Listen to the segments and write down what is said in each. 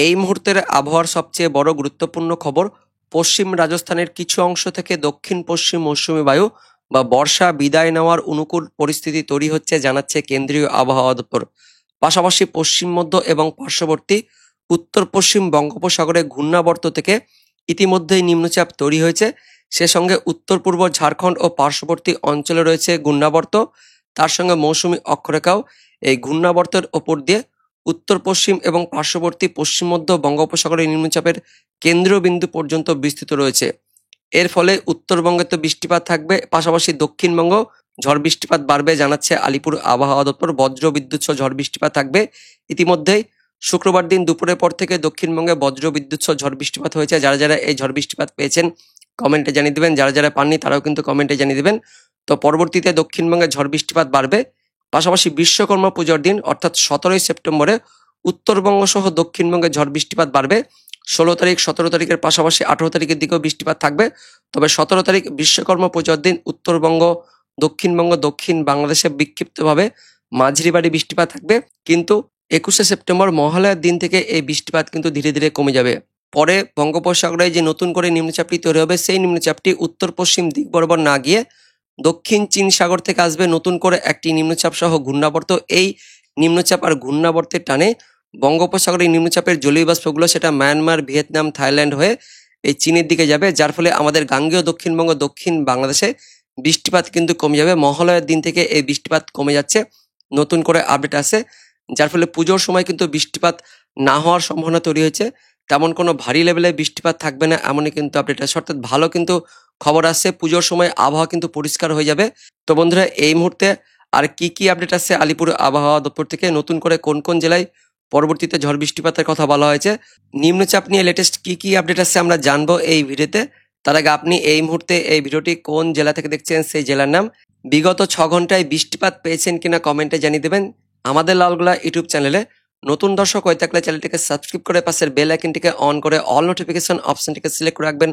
এই মুহূর্তের আবহাওয়ার সবচেয়ে বড় গুরুত্বপূর্ণ খবর, পশ্চিম রাজস্থানের কিছু অংশ থেকে দক্ষিণ পশ্চিম মৌসুমী বায়ু বা বর্ষা বিদায় নেওয়ার অনুকূল পরিস্থিতি তৈরি হচ্ছে জানাচ্ছে কেন্দ্রীয় আবহাওয়া দপ্তর। পাশাপাশি পশ্চিম মধ্য এবং পার্শ্ববর্তী উত্তর পশ্চিম বঙ্গোপসাগরে ঘূর্ণাবর্ত থেকে ইতিমধ্যেই নিম্নচাপ তৈরি হয়েছে। সে সঙ্গে উত্তর পূর্ব ঝাড়খণ্ড ও পার্শ্ববর্তী অঞ্চলে রয়েছে ঘূর্ণাবর্ত। তার সঙ্গে মৌসুমী অক্ষরেখাও এই ঘূর্ণাবর্তের ওপর দিয়ে উত্তর পশ্চিম এবং পার্শ্ববর্তী পশ্চিম মধ্য বঙ্গোপসাগরের নিম্নচাপের কেন্দ্রবিন্দু পর্যন্ত বিস্তৃত রয়েছে। এর ফলে উত্তরবঙ্গে তো বৃষ্টিপাত থাকবে, পাশাপাশি দক্ষিণবঙ্গ ঝড় বৃষ্টিপাত বাড়বে জানাচ্ছে আলিপুর আবহাওয়া দপ্তর। বজ্র বিদ্যুৎ সহ ঝড় বৃষ্টিপাত থাকবে। ইতিমধ্যেই শুক্রবার দিন দুপুরের পর থেকে দক্ষিণবঙ্গে বজ্র বিদ্যুৎ সহ ঝড় বৃষ্টিপাত হয়েছে। যারা যারা এই ঝড় বৃষ্টিপাত পেয়েছেন কমেন্টে জানিয়ে দেবেন, যারা যারা পাননি তারাও কিন্তু কমেন্টে জানিয়ে দেবেন। তো পরবর্তীতে দক্ষিণবঙ্গে ঝড় বৃষ্টিপাত বাড়বে। পাশাপাশি বিশ্বকর্মা পুজোর দিন অর্থাৎ 17ই সেপ্টেম্বরে উত্তরবঙ্গ সহ দক্ষিণবঙ্গে ঝড় বৃষ্টিপাত বাড়বে। 16 তারিখ 17 তারিখের পাশাপাশি 18 তারিখের দিকেও বৃষ্টিপাত থাকবে। তবে 17 তারিখ বিশ্বকর্মা পুজোর দিন উত্তরবঙ্গ, দক্ষিণবঙ্গ, দক্ষিণ বাংলাদেশে বিক্ষিপ্তভাবে মাঝারি বাড়ি বৃষ্টিপাত থাকবে। কিন্তু 21শে সেপ্টেম্বর মহালয়ার দিন থেকে এই বৃষ্টিপাত কিন্তু ধীরে ধীরে কমে যাবে। পরে বঙ্গোপসাগরে যে নতুন করে নিম্নচাপটি তৈরি হবে, সেই নিম্নচাপটি উত্তর পশ্চিম দিক বরাবর না গিয়ে দক্ষিণ চীন সাগর থেকে আসবে নতুন করে একটি নিম্নচাপ সহ ঘূর্ণাবর্ত। এই নিম্নচাপ আর ঘূর্ণাবর্তের টানে বঙ্গোপসাগরের নিম্নচাপের জলীয় বাষ্পগুলো সেটা মায়ানমার, ভিয়েতনাম, থাইল্যান্ড হয়ে এই চীনের দিকে যাবে, যার ফলে আমাদের গাঙ্গেয় দক্ষিণবঙ্গ, দক্ষিণ বাংলাদেশে বৃষ্টিপাত কিন্তু কমে যাবে। মহালয়ার দিন থেকে এই বৃষ্টিপাত কমে যাচ্ছে, নতুন করে আপডেট আসে, যার ফলে পুজোর সময় কিন্তু বৃষ্টিপাত না হওয়ার সম্ভাবনা তৈরি হয়েছে। তেমন কোনো ভারী লেভেলে বৃষ্টিপাত থাকবে না এমনই কিন্তু আপডেট আসে, অর্থাৎ ভালো কিন্তু খবর আসছে। পুজোর সময় আবহাওয়া কিন্তু পরিষ্কার হয়ে যাবে। তো বন্ধুরা, এই মুহূর্তে আর কি কি আপডেট আসছে আলিপুর আবহাওয়া দপ্তর থেকে, নতুন করে কোন কোন জেলায় পরবর্তীতে ঝড় বৃষ্টিপাতের কথা বলা হয়েছে, নিম্নচাপ নিয়ে লেটেস্ট কি কি আপডেট আসছে আমরা জানবো এই ভিডিওতে। তার আগে আপনি এই মুহূর্তে এই ভিডিওটি কোন জেলা থেকে দেখছেন সেই জেলার নাম, বিগত 6 ঘন্টায় বৃষ্টিপাত পেয়েছেন কিনা কমেন্টে জানিয়ে দেবেন। আমাদের লালগোলা ইউটিউব চ্যানেলে নতুন দর্শক হয়ে থাকলে চ্যানেলটিকে সাবস্ক্রাইব করে পাশের বেল আইকনটিকে অন করে অল নোটিফিকেশন অপশনটিকে সিলেক্ট করে রাখবেন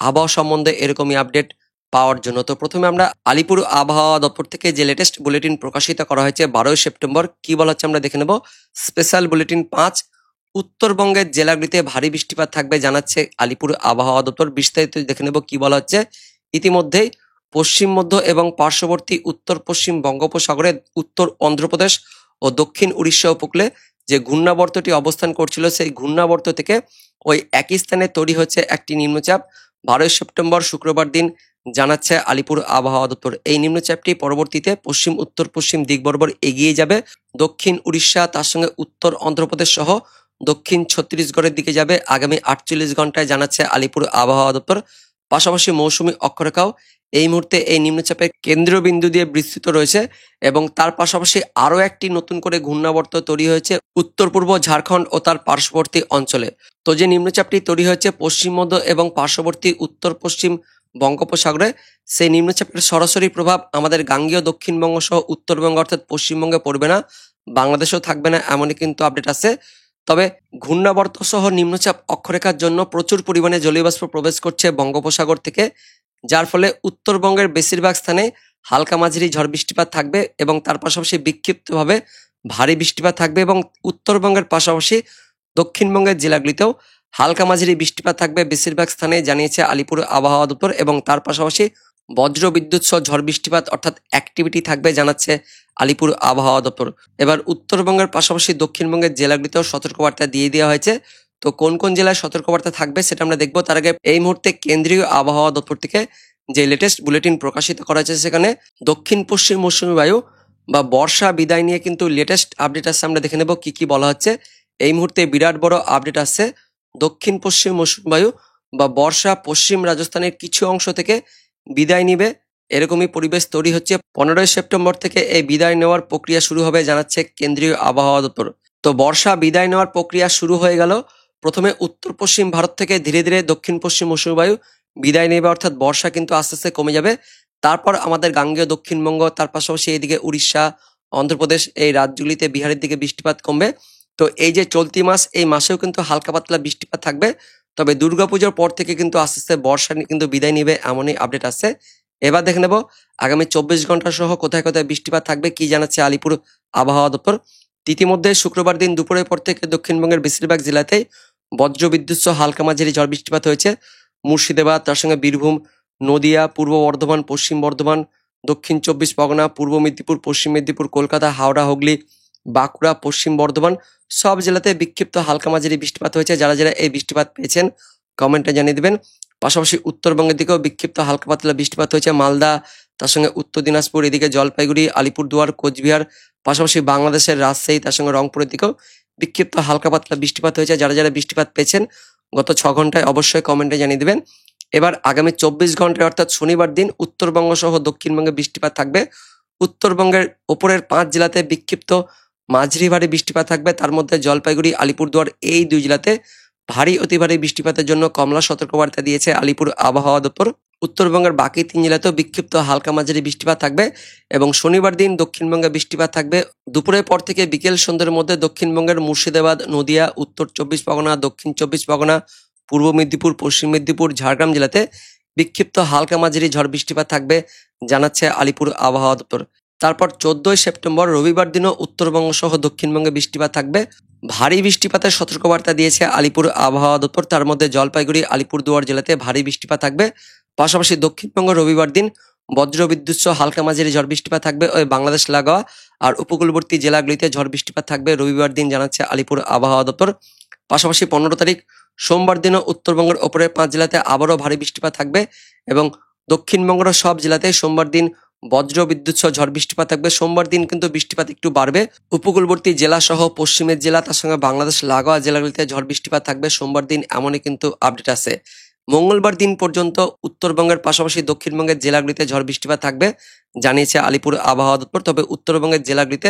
আবহাওয়া সম্বন্ধে এরকমই আপডেট পাওয়ার জন্য। তো প্রথমে আমরা আলিপুর আবহাওয়া দপ্তর থেকে যে লেটেস্ট বুলেটিন প্রকাশিত করা হয়েছে 12ই সেপ্টেম্বর, কি বলা হচ্ছে আমরা দেখে নেব। স্পেশাল বুলেটিন 5, উত্তরবঙ্গের জেলাগুলিতে ভারী বৃষ্টিপাত থাকবে জানাচ্ছে আলিপুর আবহাওয়া দপ্তর। বিস্তারিত দেখে নেব কি বলা হচ্ছে। ইতিমধ্যেই পশ্চিম মধ্য এবং পার্শ্ববর্তী উত্তর পশ্চিম বঙ্গোপসাগরে উত্তর অন্ধ্রপ্রদেশ ও দক্ষিণ উড়িষ্যা উপকূলে যে ঘূর্ণাবর্তটি অবস্থান করছিল, সেই ঘূর্ণাবর্ত থেকে ওই একই স্থানে তৈরি হচ্ছে একটি নিম্নচাপ। 12ই সেপ্টেম্বর শুক্রবার দিন জানাচ্ছে আলিপুর আবহাওয়া দপ্তর। এই নিম্নচাপটি পরবর্তীতে পশ্চিম উত্তর পশ্চিম দিক বরাবর এগিয়ে যাবে দক্ষিণ উড়িষ্যা, তার সঙ্গে উত্তর অন্ধ্রপ্রদেশ সহ দক্ষিণ ছত্তিশগড়ের দিকে যাবে আগামী 48 ঘন্টায় জানাচ্ছে আলিপুর আবহাওয়া দপ্তর। পাশাপাশি মৌসুমী অক্ষরেখাও এই মুহূর্তে এই নিম্নচাপের কেন্দ্রবিন্দু দিয়ে বিস্তৃত রয়েছে এবং তার পাশাপাশি আরও একটি নতুন করে ঘূর্ণাবর্ত তৈরি হয়েছে উত্তর পূর্ব ঝাড়খণ্ড ও তার পার্শ্ববর্তী অঞ্চলে। তো যে নিম্নচাপটি তৈরি হয়েছে পশ্চিম মধ্য এবং পার্শ্ববর্তী উত্তর পশ্চিম বঙ্গোপসাগরে, সেই নিম্নচাপের সরাসরি প্রভাব আমাদের গাঙ্গেয় দক্ষিণবঙ্গ সহ উত্তরবঙ্গ অর্থাৎ পশ্চিমবঙ্গে পড়বে না, বাংলাদেশেও থাকবে না এমনই কিন্তু আপডেট আছে। তবে ঘূর্ণাবর্ত সহ নিম্নচাপ অক্ষরেখার জন্য প্রচুর পরিমাণে জলীয় বাষ্প প্রবেশ করছে বঙ্গোপসাগর থেকে, যার ফলে উত্তরবঙ্গের বেশিরভাগ স্থানে হালকা মাঝারি ঝড় বৃষ্টিপাত থাকবে এবং তার পাশাপাশি বিক্ষিপ্তভাবে ভারী বৃষ্টিপাত থাকবে এবং উত্তরবঙ্গের পাশাপাশি দক্ষিণবঙ্গের জেলাগুলিতেও হালকা মাঝারি বৃষ্টিপাত থাকবে বেশিরভাগ স্থানে জানিয়েছে আলিপুর আবহাওয়া দপ্তর। এবং তার পাশাপাশি বজ্র বিদ্যুৎ সহ ঝড় বৃষ্টিপাত অর্থাৎ অ্যাক্টিভিটি থাকবে জানাচ্ছে আলিপুর আবহাওয়া দপ্তর। এবার উত্তরবঙ্গের পাশাপাশি দক্ষিণবঙ্গের জেলাগুলিতেও সতর্কবার্তা দিয়ে দেওয়া হয়েছে। তো কোন কোন জেলায় সতর্কবার্তা থাকবে সেটা আমরা দেখবো। তার আগে এই মুহূর্তে কেন্দ্রীয় আবহাওয়া দপ্তর থেকে যে লেটেস্ট বুলেটিন প্রকাশিত করা হয়েছে, সেখানে দক্ষিণ পশ্চিম মৌসুমী বায়ু বা বর্ষা বিদায় নিয়ে কিন্তু লেটেস্ট আপডেট আসছে, আমরা দেখে নেব কি কি বলা হচ্ছে। এই মুহূর্তে বিরাট বড় আপডেট আসছে। দক্ষিণ পশ্চিম মৌসুমী বায়ু বা বর্ষা পশ্চিম রাজস্থানের কিছু অংশ থেকে বিদায় নিবে, এরকমই পরিবেশ তৈরি হচ্ছে। 15ই সেপ্টেম্বর থেকে এই বিদায় নেওয়ার প্রক্রিয়া শুরু হবে জানাচ্ছে কেন্দ্রীয় আবহাওয়া দপ্তর। তো বর্ষা বিদায় নেওয়ার প্রক্রিয়া শুরু হয়ে গেল। প্রথমে উত্তর পশ্চিম ভারত থেকে ধীরে ধীরে দক্ষিণ পশ্চিম মৌসুমী বায়ু বিদায় নেবে, অর্থাৎ বর্ষা কিন্তু আস্তে আস্তে কমে যাবে। তারপর আমাদের গাঙ্গেয় দক্ষিণবঙ্গ, তার পাশাপাশি এইদিকে উড়িষ্যা, অন্ধ্রপ্রদেশ, এই রাজ্যগুলিতে বিহারের দিকে বৃষ্টিপাত কমবে। তো এই যে চলতি মাস, এই মাসেও কিন্তু হালকা পাতলা বৃষ্টিপাত থাকবে। তবে দুর্গাপুজোর পর থেকে কিন্তু আস্তে আস্তে বর্ষা কিন্তু বিদায় নিবে এমনই আপডেট আসছে। এবার দেখে নেব আগামী 24 ঘন্টা সহ কোথায় কোথায় বৃষ্টিপাত থাকবে, কি জানাচ্ছে আলিপুর আবহাওয়া দপ্তর। ইতিমধ্যে শুক্রবার দিন দুপুরের পর থেকে দক্ষিণবঙ্গের বেশিরভাগ জেলাতেই বজ্রবিদ্যুৎ সহ হালকা মাঝারি ঝড় বৃষ্টিপাত হয়েছে। মুর্শিদাবাদ, তার সঙ্গে বীরভূম, নদিয়া, পূর্ব বর্ধমান, পশ্চিম বর্ধমান, দক্ষিণ চব্বিশ পরগনা, পূর্ব মেদিনীপুর, পশ্চিম মেদিনীপুর, কলকাতা, হাওড়া, হুগলি, বাঁকুড়া, পশ্চিম বর্ধমান সব জেলাতে বিক্ষিপ্ত হালকা মাঝারি বৃষ্টিপাত হয়েছে। যারা যারা এই বৃষ্টিপাত পেয়েছেন কমেন্টে জানিয়ে দেবেন। পাশাপাশি উত্তরবঙ্গের দিকেও বিক্ষিপ্ত হালকা পাতলা বৃষ্টিপাত হয়েছে। মালদা, তার সঙ্গে উত্তর দিনাজপুর, এদিকে জলপাইগুড়ি, আলিপুরদুয়ার, কোচবিহার, পাশাপাশি বাংলাদেশের রাজশাহী, তার সঙ্গে রংপুরের দিকেও বিক্ষিপ্ত হালকা পাতলা বৃষ্টিপাত হয়েছে। যারা যারা বৃষ্টিপাত পেয়েছেন গত 6 ঘন্টায় অবশ্যই কমেন্টে জানিয়ে দেবেন। এবার আগামী 24 ঘন্টায় অর্থাৎ শনিবার দিন উত্তরবঙ্গ সহ দক্ষিণবঙ্গে বৃষ্টিপাত থাকবে। উত্তরবঙ্গের ওপরের 5 জেলাতে বিক্ষিপ্ত মাঝারি ভারী বৃষ্টিপাত থাকবে। তার মধ্যে জলপাইগুড়ি, আলিপুরদুয়ার এই 2 জেলাতে ভারী অতি ভারী বৃষ্টিপাতের জন্য কমলা সতর্কবার্তা দিয়েছে আলিপুর আবহাওয়া দপ্তর। উত্তরবঙ্গের বাকি 3 জেলাতেও বিক্ষিপ্ত হালকা মাঝারি বৃষ্টিপাত থাকবে এবং শনিবার দিন দক্ষিণবঙ্গে বৃষ্টিপাত থাকবে। দুপুরের পর থেকে বিকেল সন্ধ্যের মধ্যে দক্ষিণবঙ্গের মুর্শিদাবাদ, নদিয়া, উত্তর চব্বিশ পরগনা, দক্ষিণ চব্বিশ পরগনা, পূর্ব মেদিনীপুর, পশ্চিম মেদিনীপুর, ঝাড়গ্রাম জেলাতে বিক্ষিপ্ত হালকা মাঝারি ঝড় বৃষ্টিপাত থাকবে জানাচ্ছে আলিপুর আবহাওয়া দপ্তর। তারপর 14 সেপ্টেম্বর রবিবার দিনও উত্তরবঙ্গ সহ দক্ষিণবঙ্গে বৃষ্টিপাত থাকবে। ভারী বৃষ্টিপাতের সতর্কবার্তা দিয়েছে আলিপুর আবহাওয়া দপ্তর। তার মধ্যে জলপাইগুড়ি, আলিপুরদুয়ার জেলাতে ভারী বৃষ্টিপাত থাকবে। পাশাপাশি দক্ষিণবঙ্গ রবিবার দিন বজ্রবিদ্যুৎ সহ হালকা মাঝারি ঝড় বৃষ্টিপাত থাকবে ওই বাংলাদেশ লাগোয়া আর উপকূলবর্তী জেলাগুলিতে ঝড় বৃষ্টিপাত থাকবে রবিবার দিন জানাচ্ছে আলিপুর আবহাওয়া দপ্তর। পাশাপাশি 15 তারিখ সোমবার দিনও উত্তরবঙ্গের ওপরের 5 জেলাতে আবারও ভারী বৃষ্টিপাত থাকবে এবং দক্ষিণবঙ্গের সব জেলাতে সোমবার দিন বজ্র বিদ্যুৎ সহ ঝড় বৃষ্টিপাত থাকবে। সোমবার দিন কিন্তু বৃষ্টিপাত একটু বাড়বে। উপকূলবর্তী জেলা সহ পশ্চিমের জেলা, তার সঙ্গে বাংলাদেশ লাগোয়া জেলাগুলিতে ঝড় বৃষ্টিপাত থাকবে সোমবার দিন, এমনই কিন্তু আপডেট আছে। মঙ্গলবার দিন পর্যন্ত উত্তরবঙ্গের পাশাপাশি দক্ষিণবঙ্গের জেলাগুলিতে ঝড় বৃষ্টিপাত থাকবে জানিয়েছে আলিপুর আবহাওয়া দপ্তর। তবে উত্তরবঙ্গের জেলাগুলিতে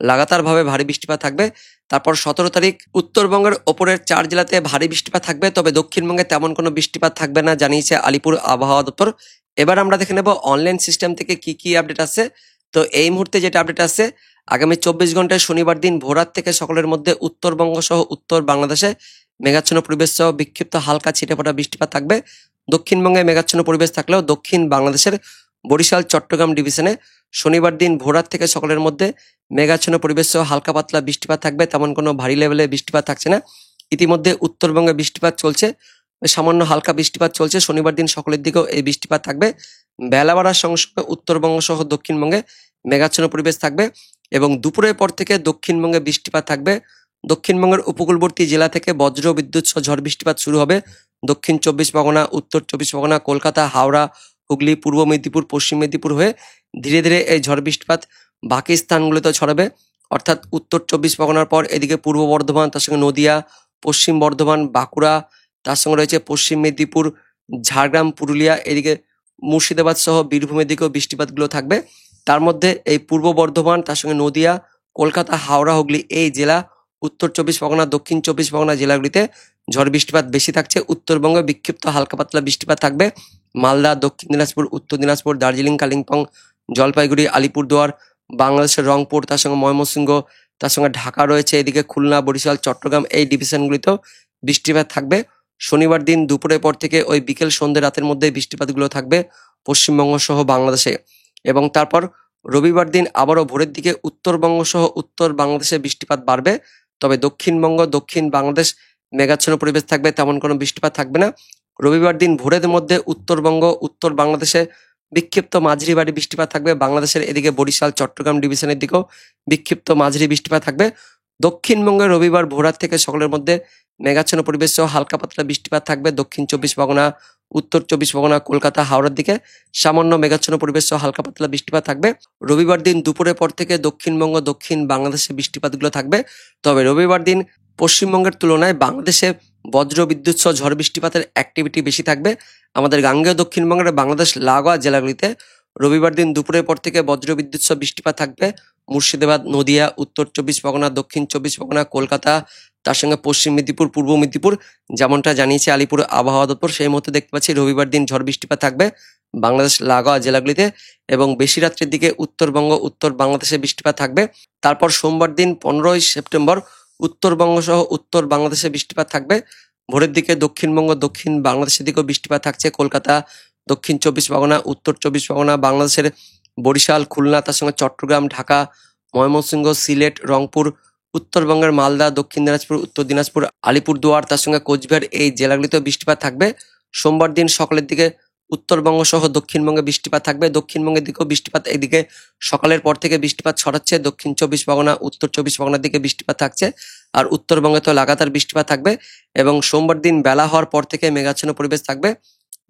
লাগাতারভাবে ভারী বৃষ্টিপাত থাকবে। তারপর 17 তারিখ উত্তরবঙ্গের ওপরের 4 জেলাতে ভারী বৃষ্টিপাত থাকবে, তবে দক্ষিণবঙ্গে তেমন কোনো বৃষ্টিপাত থাকবে না জানিয়েছে আলিপুর আবহাওয়া দপ্তর। এবার আমরা দেখে নেব অনলাইন সিস্টেম থেকে কি কি আপডেট আছে। তো এই মুহূর্তে যেটা আপডেট আছে, আগামী 24 ঘন্টায় শনিবার দিন ভোররাত থেকে সকালের মধ্যে উত্তরবঙ্গ সহ উত্তর বাংলাদেশে মেঘাচ্ছন্ন পরিবেশ সহ বিক্ষিপ্ত হালকা ছিটেফোঁটা বৃষ্টিপাত থাকবে। দক্ষিণবঙ্গে মেঘাচ্ছন্ন পরিবেশ থাকলেও দক্ষিণ বাংলাদেশের বরিশাল, চট্টগ্রাম ডিভিশনে শনিবার দিন ভোররাত থেকে সকালের মধ্যে মেঘাচ্ছন্ন পরিবেশ সহ হালকা পাতলা বৃষ্টিপাত থাকবে, তেমন কোনো ভারী লেভেলে বৃষ্টিপাত থাকছে না। ইতিমধ্যে উত্তরবঙ্গে বৃষ্টিপাত চলছে, সামান্য হালকা বৃষ্টিপাত চলছে। শনিবার দিন সকালের দিকেও এই বৃষ্টিপাত থাকবে। বেলা বাড়ার সঙ্গে সঙ্গে উত্তরবঙ্গ সহ দক্ষিণবঙ্গে মেঘাচ্ছন্ন পরিবেশ থাকবে এবং দুপুরের পর থেকে দক্ষিণবঙ্গে বৃষ্টিপাত থাকবে। দক্ষিণবঙ্গের উপকূলবর্তী জেলা থেকে বজ্র বিদ্যুৎ সহ ঝড় বৃষ্টিপাত শুরু হবে। দক্ষিণ চব্বিশ পরগনা, উত্তর চব্বিশ পরগনা, কলকাতা, হাওড়া, হুগলি, পূর্ব মেদিনীপুর, পশ্চিম মেদিনীপুর হয়ে ধীরে ধীরে এই ঝড় বৃষ্টিপাত বাকি স্থানগুলোতে ছড়াবে। অর্থাৎ উত্তর চব্বিশ পরগনার পর এদিকে পূর্ব বর্ধমান, তার সঙ্গে নদিয়া, পশ্চিম বর্ধমান, বাঁকুড়া, তার সঙ্গে রয়েছে পশ্চিম মেদিনীপুর, ঝাড়গ্রাম, পুরুলিয়া, এদিকে মুর্শিদাবাদ সহ বীরভূমের দিকেও বৃষ্টিপাতগুলো থাকবে। তার মধ্যে এই পূর্ব বর্ধমান, তার সঙ্গে নদিয়া, কলকাতা, হাওড়া, হুগলি এই জেলা, উত্তর চব্বিশ পরগনা, দক্ষিণ চব্বিশ পরগনা জেলাগুলিতে ঝড় বৃষ্টিপাত বেশি থাকছে। উত্তরবঙ্গে বিক্ষিপ্ত হালকা পাতলা বৃষ্টিপাত থাকবে। মালদা, দক্ষিণ দিনাজপুর, উত্তর দিনাজপুর, দার্জিলিং, কালিম্পং, জলপাইগুড়ি, আলিপুরদুয়ার, বাংলাদেশের রংপুর, তার সঙ্গে ময়মনসিংহ, তার সঙ্গে ঢাকা রয়েছে, এদিকে খুলনা, বরিশাল, চট্টগ্রাম এই ডিভিশনগুলিতেও বৃষ্টিপাত থাকবে। শনিবার দিন দুপুরের পর থেকে ওই বিকেল সন্ধ্যে রাতের মধ্যে বৃষ্টিপাতগুলো থাকবে পশ্চিমবঙ্গ সহ বাংলাদেশে এবং তারপর রবিবার দিন আবারও ভোরের দিকে উত্তরবঙ্গ সহ উত্তর বাংলাদেশে বৃষ্টিপাত বাড়বে। তবে দক্ষিণবঙ্গ, দক্ষিণ বাংলাদেশ মেঘাচ্ছন্ন পরিবেশ থাকবে, তেমন কোনো বৃষ্টিপাত থাকবে না। রবিবার দিন ভোরের মধ্যে উত্তরবঙ্গ, উত্তর বাংলাদেশে বিক্ষিপ্ত মাঝারি ভারী বৃষ্টিপাত থাকবে। বাংলাদেশের এদিকে বরিশাল, চট্টগ্রাম ডিভিশনের দিকেও বিক্ষিপ্ত মাঝারি বৃষ্টিপাত থাকবে। দক্ষিণবঙ্গে রবিবার ভোররাত থেকে সকালের মধ্যে মেঘাচ্ছন্ন পরিবেশ সহ হালকা পাতলা বৃষ্টিপাত থাকবে। দক্ষিণ চব্বিশ পরগনা, উত্তর চব্বিশ পরগনা, কলকাতা, হাওড়ার দিকে সামান্য মেঘাচ্ছন্ন পরিবেশ সহ হালকা পাতলা বৃষ্টিপাত থাকবে। রবিবার দিন দুপুরের পর থেকে দক্ষিণবঙ্গ, দক্ষিণ বাংলাদেশে বৃষ্টিপাতগুলো থাকবে। তবে রবিবার দিন পশ্চিমবঙ্গের তুলনায় বাংলাদেশে বজ্র বিদ্যুৎ সহ ঝড় বৃষ্টিপাতের অ্যাক্টিভিটি বেশি থাকবে। আমাদের গাঙ্গেয় দক্ষিণবঙ্গের বাংলাদেশ লাগোয়া জেলাগুলিতে রবিবার দিন দুপুরের পর থেকে বজ্র বিদ্যুৎ সহ বৃষ্টিপাত থাকবে। মুর্শিদাবাদ, নদিয়া, উত্তর চব্বিশ পরগনা, দক্ষিণ চব্বিশ পরগনা, কলকাতা, তার সঙ্গে পশ্চিম মেদিনীপুর, পূর্ব মেদিনীপুর, যেমনটা জানিয়েছে আলিপুর আবহাওয়া দপ্তর। সেই মতো দেখতে পাচ্ছি রবিবার দিন ঝড় বৃষ্টিপাত থাকবে বাংলাদেশ লাগোয়া জেলাগুলিতে এবং বেশি রাত্রের দিকে উত্তরবঙ্গ, উত্তর বাংলাদেশে বৃষ্টিপাত থাকবে। তারপর সোমবার দিন 15 সেপ্টেম্বর উত্তরবঙ্গ সহ উত্তর বাংলাদেশে বৃষ্টিপাত থাকবে। ভোরের দিকে দক্ষিণবঙ্গ, দক্ষিণ বাংলাদেশের দিকেও বৃষ্টিপাত থাকছে। কলকাতা, দক্ষিণ চব্বিশ পরগনা, উত্তর চব্বিশ পরগনা, বাংলাদেশের বরিশাল, খুলনা, তার সঙ্গে চট্টগ্রাম, ঢাকা, ময়মনসিংহ, সিলেট, রংপুর, উত্তরবঙ্গের মালদা, দক্ষিণ দিনাজপুর, উত্তর দিনাজপুর, আলিপুরদুয়ার, তার সঙ্গে কোচবিহার এই জেলাগুলিতেও বৃষ্টিপাত থাকবে। সোমবার দিন সকালের দিকে উত্তরবঙ্গ সহ দক্ষিণবঙ্গে বৃষ্টিপাত থাকবে। দক্ষিণবঙ্গের দিকেও বৃষ্টিপাত, এদিকে সকালের পর থেকে বৃষ্টিপাত ছড়াচ্ছে। দক্ষিণ 24 পরগনা, উত্তর 24 পরগনার দিকে বৃষ্টিপাত থাকছে। আর উত্তরবঙ্গে তো লাগাতার বৃষ্টিপাত থাকবে এবং সোমবার দিন বেলা হওয়ার পর থেকে মেঘাচ্ছন্ন পরিবেশ থাকবে।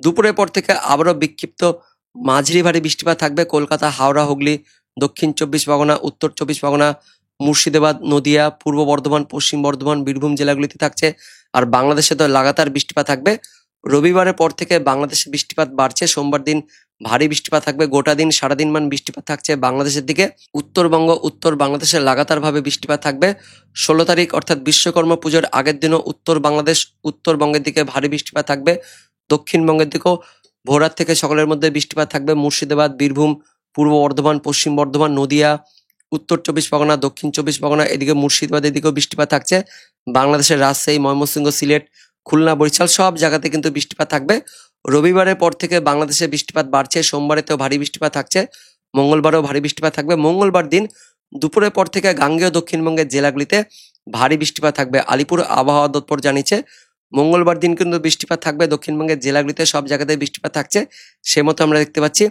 দুপুরের পর থেকে আবারও বিক্ষিপ্ত মাঝারি ভারী বৃষ্টিপাত থাকবে কলকাতা, হাওড়া, হুগলি, দক্ষিণ 24 পরগনা, উত্তর 24 পরগনা, মুর্শিদাবাদ, নদিয়া, পূর্ব বর্ধমান, পশ্চিম বর্ধমান, বীরভূম জেলাগুলিতে থাকছে। আর বাংলাদেশে তো লাগাতার বৃষ্টিপাত থাকবে। রবিবারের পর থেকে বাংলাদেশে বৃষ্টিপাত বাড়ছে। সোমবার দিন ভারী বৃষ্টিপাত থাকবে, গোটা দিন সারাদিন মান বৃষ্টিপাত থাকছে বাংলাদেশের দিকে। উত্তরবঙ্গ, উত্তর বাংলাদেশে লাগাতার ভাবে বৃষ্টিপাত থাকবে। 16 তারিখ অর্থাৎ বিশ্বকর্মা পুজোর আগের দিনও উত্তর বাংলাদেশ, উত্তরবঙ্গের দিকে ভারী বৃষ্টিপাত থাকবে। দক্ষিণবঙ্গের দিকেও ভোররাত থেকে সকালের মধ্যে বৃষ্টিপাত থাকবে। মুর্শিদাবাদ, বীরভূম, পূর্ব বর্ধমান, পশ্চিম বর্ধমান, নদিয়া, উত্তর 24 পরগনা, দক্ষিণ 24 পরগনা, এদিকে মুর্শিদাবাদের দিকেও বৃষ্টিপাত থাকছে। বাংলাদেশের রাজশাহী, ময়মনসিংহ, সিলেট, খুলনা, বরিশাল সব জায়গাতে কিন্তু বৃষ্টিপাত থাকবে। রবিবারের পর থেকে বাংলাদেশে বৃষ্টিপাত বাড়ছে। সোমবারেতেও ভারী বৃষ্টিপাত থাকছে, মঙ্গলবারেও ভারী বৃষ্টিপাত থাকবে। মঙ্গলবার দিন দুপুরের পর থেকে গাঙ্গেয় দক্ষিণবঙ্গের জেলাগুলিতে ভারী বৃষ্টিপাত থাকবে। আলিপুর আবহাওয়া দপ্তর জানিয়েছে মঙ্গলবার দিন কিন্তু বৃষ্টিপাত থাকবে। দক্ষিণবঙ্গের জেলাগুলিতে সব জায়গাতে বৃষ্টিপাত থাকছে। সে মতো আমরা দেখতে পাচ্ছি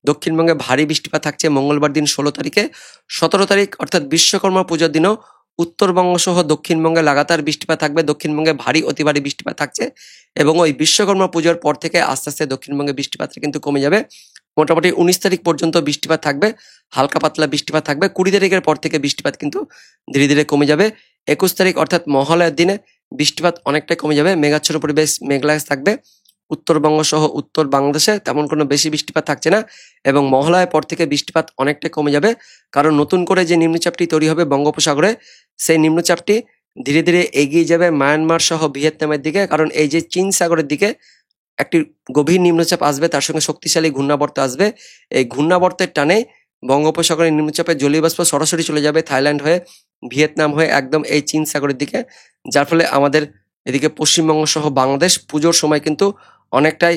দক্ষিণবঙ্গে ভারী বৃষ্টিপাত থাকছে মঙ্গলবার দিন 16 তারিখে। 17 তারিখ অর্থাৎ বিশ্বকর্মা পুজোর দিনও উত্তরবঙ্গ সহ দক্ষিণবঙ্গে লাগাতার বৃষ্টিপাত থাকবে। দক্ষিণবঙ্গে ভারী অতি ভারী বৃষ্টিপাত থাকছে এবং ওই বিশ্বকর্মা পুজোর পর থেকে আস্তে আস্তে দক্ষিণবঙ্গে বৃষ্টিপাতটা কিন্তু কমে যাবে। মোটামুটি 19 তারিখ পর্যন্ত বৃষ্টিপাত থাকবে, হালকা পাতলা বৃষ্টিপাত থাকবে। 20 তারিখের পর থেকে বৃষ্টিপাত কিন্তু ধীরে ধীরে কমে যাবে। 21 তারিখ অর্থাৎ মহালয়ার দিনে বৃষ্টিপাত অনেকটাই কমে যাবে। মেঘাচ্ছন্ন পরিবেশ, মেঘলা আকাশ থাকবে। উত্তরবঙ্গ সহ উত্তর বাংলাদেশে তেমন কোনো বেশি বৃষ্টিপাত থাকছে না এবং মহালয়ার পর থেকে বৃষ্টিপাত অনেকটাই কমে যাবে। কারণ নতুন করে যে নিম্নচাপটি তৈরি হবে বঙ্গোপসাগরে, সেই নিম্নচাপটি ধীরে ধীরে এগিয়ে যাবে মায়ানমার সহ ভিয়েতনামের দিকে। কারণ এই যে চীন সাগরের দিকে একটি গভীর নিম্নচাপ আসবে, তার সঙ্গে শক্তিশালী ঘূর্ণাবর্ত আসবে। এই ঘূর্ণাবর্তের টানে বঙ্গোপসাগরের নিম্নচাপের জলীয় বাষ্প সরাসরি চলে যাবে থাইল্যান্ড হয়ে, ভিয়েতনাম হয়ে একদম এই চীন সাগরের দিকে। যার ফলে আমাদের এদিকে পশ্চিমবঙ্গ সহ বাংলাদেশ পুজোর সময় কিন্তু অনেকটাই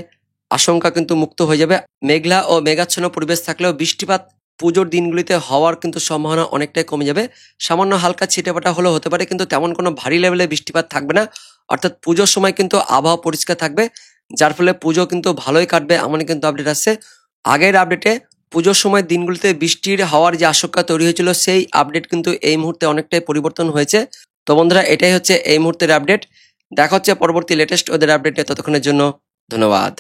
আশঙ্কা কিন্তু মুক্ত হয়ে যাবে। মেঘলা ও মেঘাচ্ছন্ন পরিবেশ থাকলেও বৃষ্টিপাত পুজোর দিনগুলিতে হওয়ার কিন্তু সম্ভাবনা অনেকটাই কমে যাবে। সামান্য হালকা ছিটেফাটা হলেও হতে পারে, কিন্তু তেমন কোনো ভারী লেভেলে বৃষ্টিপাত থাকবে না। অর্থাৎ পুজোর সময় কিন্তু আবহাওয়া পরিষ্কার থাকবে, যার ফলে পুজো কিন্তু ভালোই কাটবে। এমন কিন্তু আপডেট আসছে। আগের আপডেটে পুজোর সময় দিনগুলিতে বৃষ্টির হওয়ার যে আশঙ্কা তৈরি হয়েছিল, সেই আপডেট কিন্তু এই মুহূর্তে অনেকটাই পরিবর্তন হয়েছে। তো বন্ধুরা, এটাই হচ্ছে এই মুহূর্তের আপডেট। দেখা হচ্ছে পরবর্তী লেটেস্ট ওদের আপডেটে। ততক্ষণের জন্য ধন্যবাদ।